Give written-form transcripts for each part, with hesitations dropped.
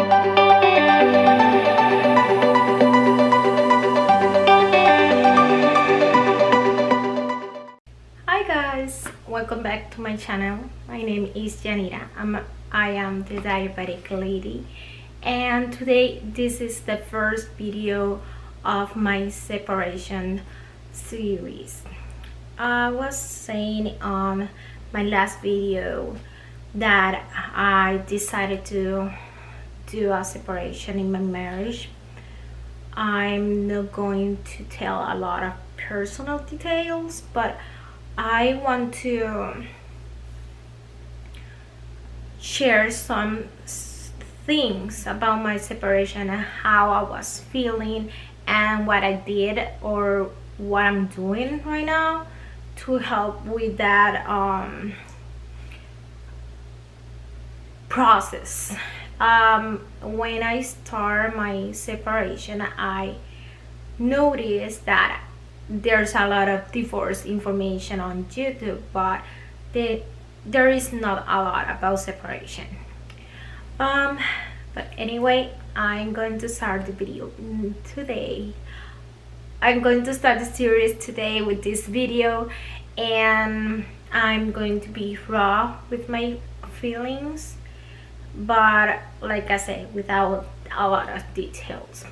Hi guys, welcome back to my channel. My name is Yanira. I am the diabetic lady, and today this is the first video of my separation series. I was saying on my last video that I decided to do a separation in my marriage. I'm not going to tell a lot of personal details, but I want to share some things about my separation and how I was feeling and what I did or what I'm doing right now to help with that process. When I start my separation, I noticed that there's a lot of divorce information on YouTube, but there is not a lot about separation. But anyway, I'm going to start the video today. I'm going to start the series today with this video, and I'm going to be raw with my feelings, but like I said, without a lot of details.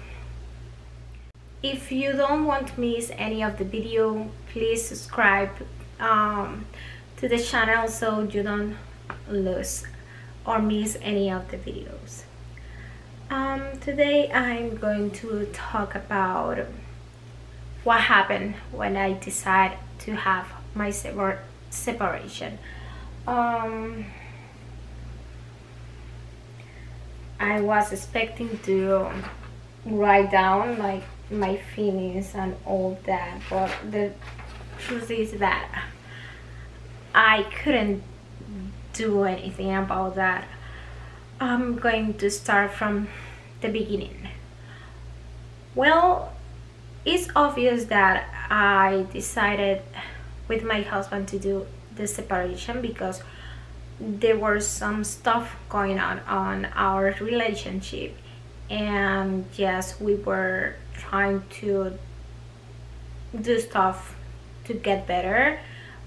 If you don't want to miss any of the video, please subscribe to the channel so you don't lose or miss any of the videos. Today I'm going to talk about what happened when I decided to have my separation. I was expecting to write down like my feelings and all that, but the truth is that I couldn't do anything about that. I'm going to start from the beginning. Well, it's obvious that I decided with my husband to do the separation because there was some stuff going on our relationship, and yes, we were trying to do stuff to get better,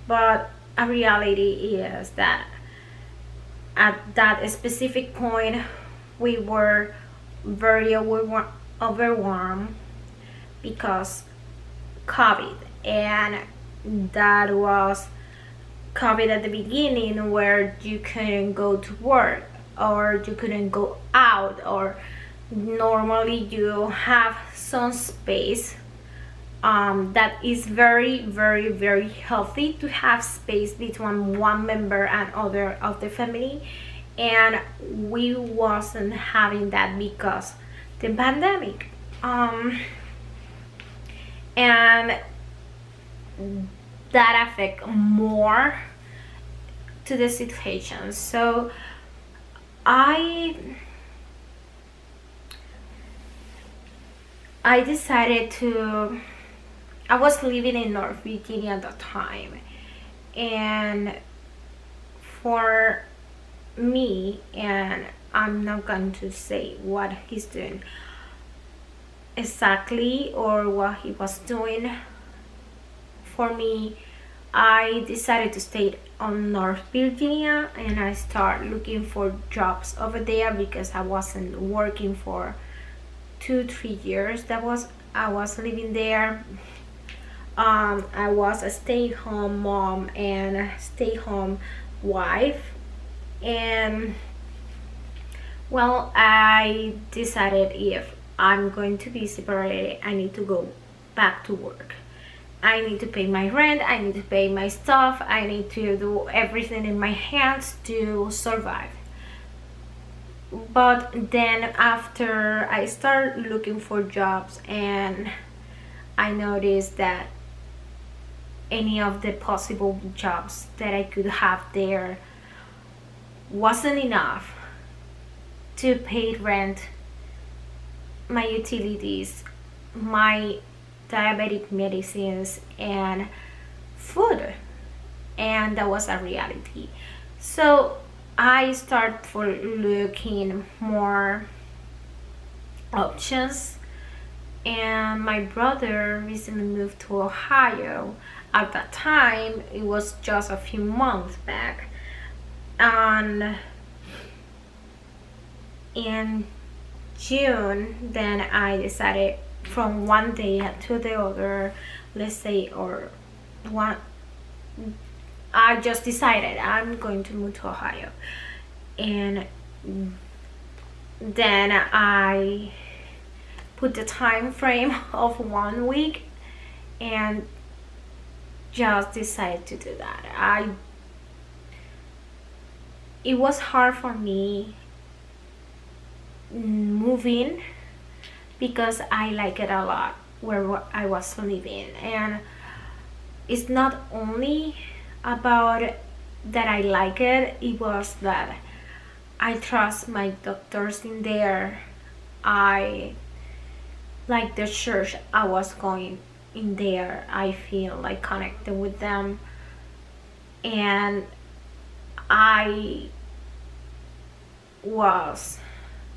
but a reality is that at that specific point we were very overwhelmed because COVID, and that was COVID at the beginning where you couldn't go to work or you couldn't go out, or normally you have some space. That is very healthy to have space between one member and other of the family, and we wasn't having that because the pandemic, and that affect more to the situation. So I decided to, I was living in North Virginia at the time, and for me, and I'm not going to say what he's doing exactly or what he was doing, for me, I decided to stay on North Virginia and I started looking for jobs over there because I wasn't working for 2-3 years. I was living there. I was a stay-home mom and a stay-home wife, and well, I decided if I'm going to be separated, I need to go back to work. I need to pay my rent, I need to pay my stuff, I need to do everything in my hands to survive. But then after I started looking for jobs, and I noticed that any of the possible jobs that I could have there wasn't enough to pay rent, my utilities, my diabetic medicines, and food, and that was a reality. So I started for looking more options. And my brother recently moved to Ohio. At that time, it was just a few months back. And in June, then I decided from one day to the other, let's say, or one, I just decided I'm going to move to Ohio. And then I put the time frame of 1 week and just decided to do that. It was hard for me moving because I like it a lot where I was living, and it's not only about that I like it, it was that I trust my doctors in there. I like the church I was going in there. I feel like connected with them, and I was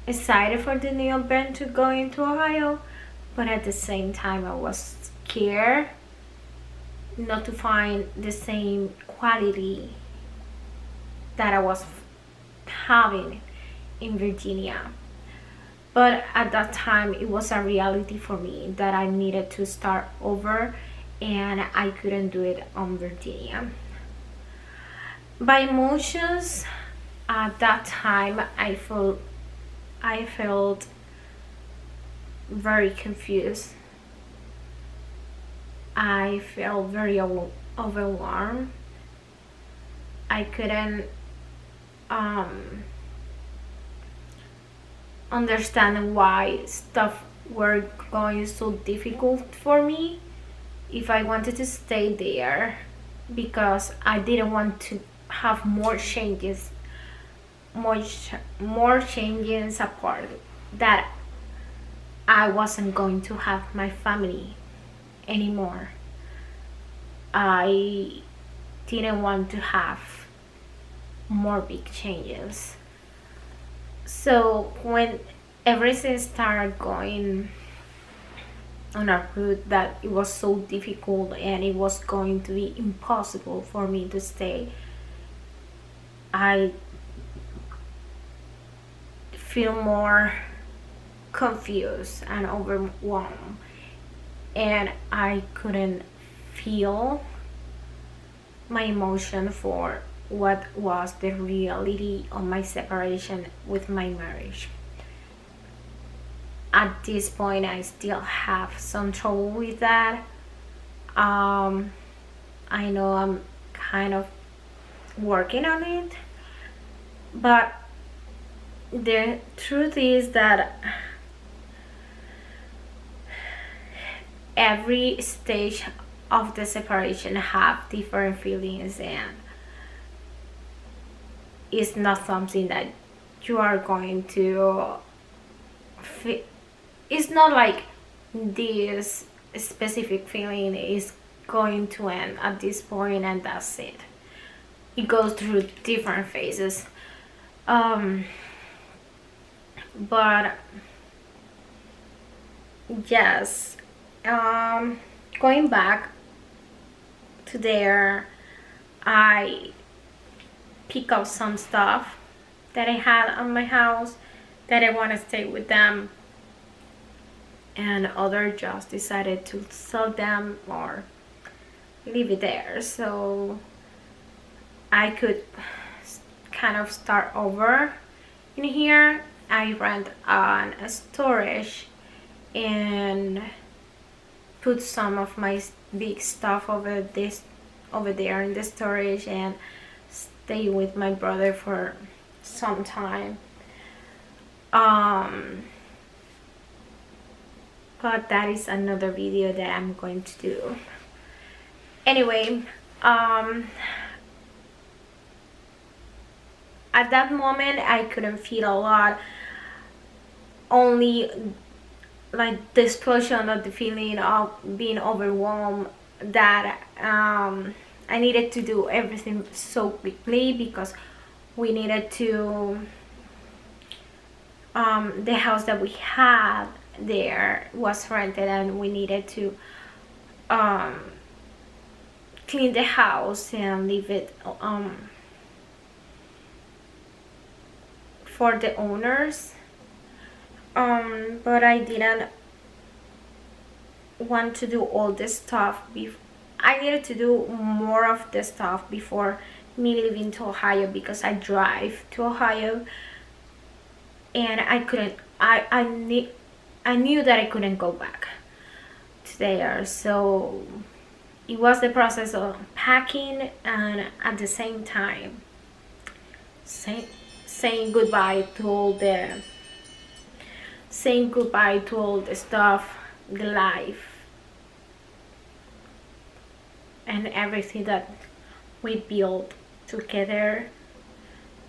excited for the new event to go into Ohio, but at the same time I was scared not to find the same quality that I was having in Virginia. But at that time it was a reality for me that I needed to start over, and I couldn't do it on Virginia. By emotions, at that time I felt very confused. I felt very overwhelmed. I couldn't understand why stuff were going so difficult for me if I wanted to stay there, because I didn't want to have more changes apart, that I wasn't going to have my family anymore. I didn't want to have more big changes. So when everything started going on a route that it was so difficult and it was going to be impossible for me to stay, I feel more confused and overwhelmed, and I couldn't feel my emotion for what was the reality of my separation with my marriage. At this point I still have some trouble with that. I know I'm kind of working on it, but the truth is that every stage of the separation have different feelings, and it's not something that you are going to it's not like this specific feeling is going to end at this point and that's it. It goes through different phases. But yes, going back to there, I pick up some stuff that I had on my house that I want to stay with them, and other just decided to sell them or leave it there so I could kind of start over in here. I rent on a storage and put some of my big stuff over there in the storage and stay with my brother for some time. But that is another video that I'm going to do. Anyway, at that moment I couldn't feel a lot, only like the explosion of the feeling of being overwhelmed, that I needed to do everything so quickly because we needed to the house that we had there was rented, and we needed to clean the house and leave it for the owners. But I didn't want to do all this stuff. I needed to do more of the stuff before me leaving to Ohio, because I drive to Ohio, and I couldn't. I knew that I couldn't go back to there. So it was the process of packing, and at the same time saying goodbye to all the stuff, the life, and everything that we built together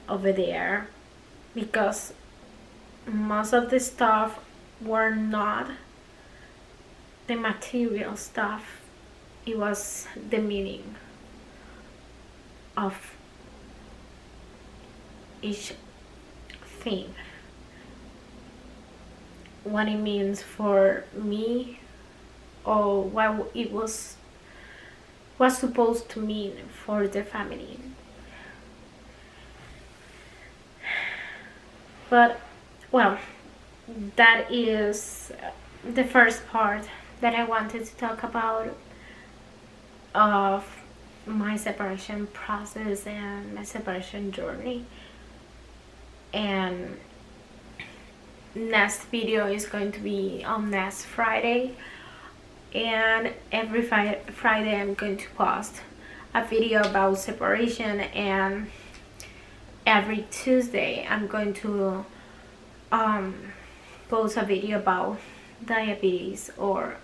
over there, because most of the stuff were not the material stuff. It was the meaning of each thing, what it means for me, or what it was supposed to mean for the family. But well, that is the first part that I wanted to talk about of my separation process and my separation journey. And next video is going to be on next Friday, and every Friday I'm going to post a video about separation, and every Tuesday I'm going to post a video about diabetes or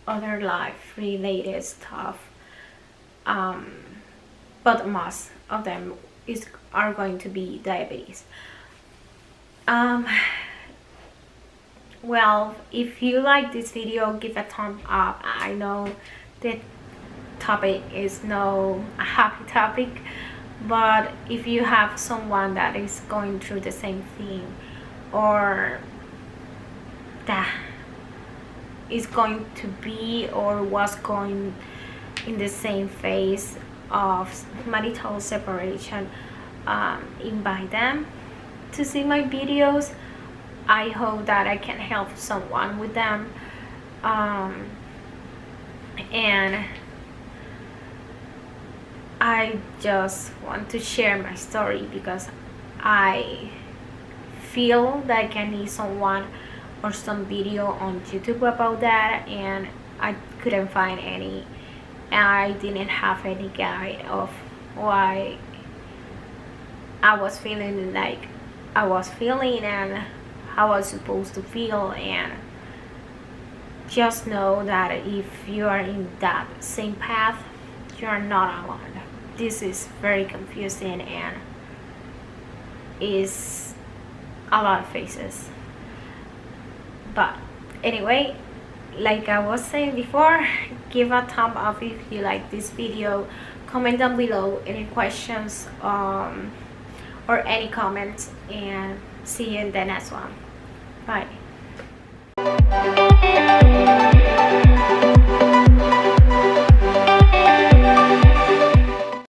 other life related stuff, but most of them are going to be diabetes. Well, if you like this video, give a thumbs up. I know the topic is no a happy topic, but if you have someone that is going through the same thing, or that is going to be or was going in the same phase of marital separation, invite them to see my videos. I hope that I can help someone with them, and I just want to share my story because I feel that I can need someone or some video on YouTube about that, and I couldn't find any, and I didn't have any guide of why I was feeling like I was feeling and how I was supposed to feel. And just know that if you are in that same path, you are not alone. This is very confusing and is a lot of faces. But anyway, like I was saying before, give a thumb up if you like this video. Comment down below any questions or any comments, and see you in the next one. Bye.